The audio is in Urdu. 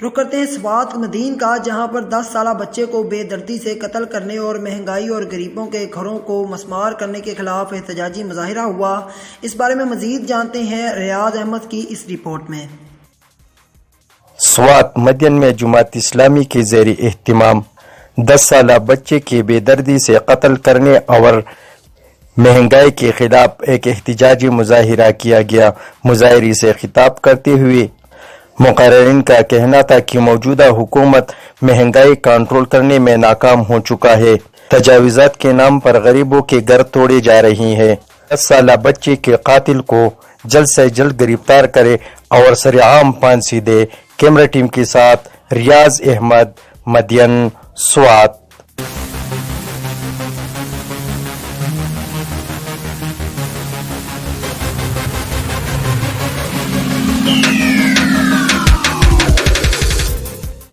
رخ کرتے ہیں سوات مدین کا، جہاں پر 10 سالہ بچے کو بے دردی سے قتل کرنے اور مہنگائی اور غریبوں کے گھروں کو مسمار کرنے کے خلاف احتجاجی مظاہرہ ہوا۔ اس بارے میں مزید جانتے ہیں ریاض احمد کی اس رپورٹ میں۔ سوات مدین میں جماعت اسلامی کے زیر اہتمام 10 سالہ بچے کے بے دردی سے قتل کرنے اور مہنگائی کے خلاف ایک احتجاجی مظاہرہ کیا گیا۔ مظاہرے سے خطاب کرتے ہوئے مقررین کا کہنا تھا کہ موجودہ حکومت مہنگائی کنٹرول کرنے میں ناکام ہو چکا ہے، تجاوزات کے نام پر غریبوں کے گھر توڑے جا رہی ہیں۔ 10 سالہ بچے کے قاتل کو جلد سے جلد گرفتار کرے اور سرعام پھانسی دے۔ کیمرہ ٹیم کے ساتھ ریاض احمد، مدین، سوات۔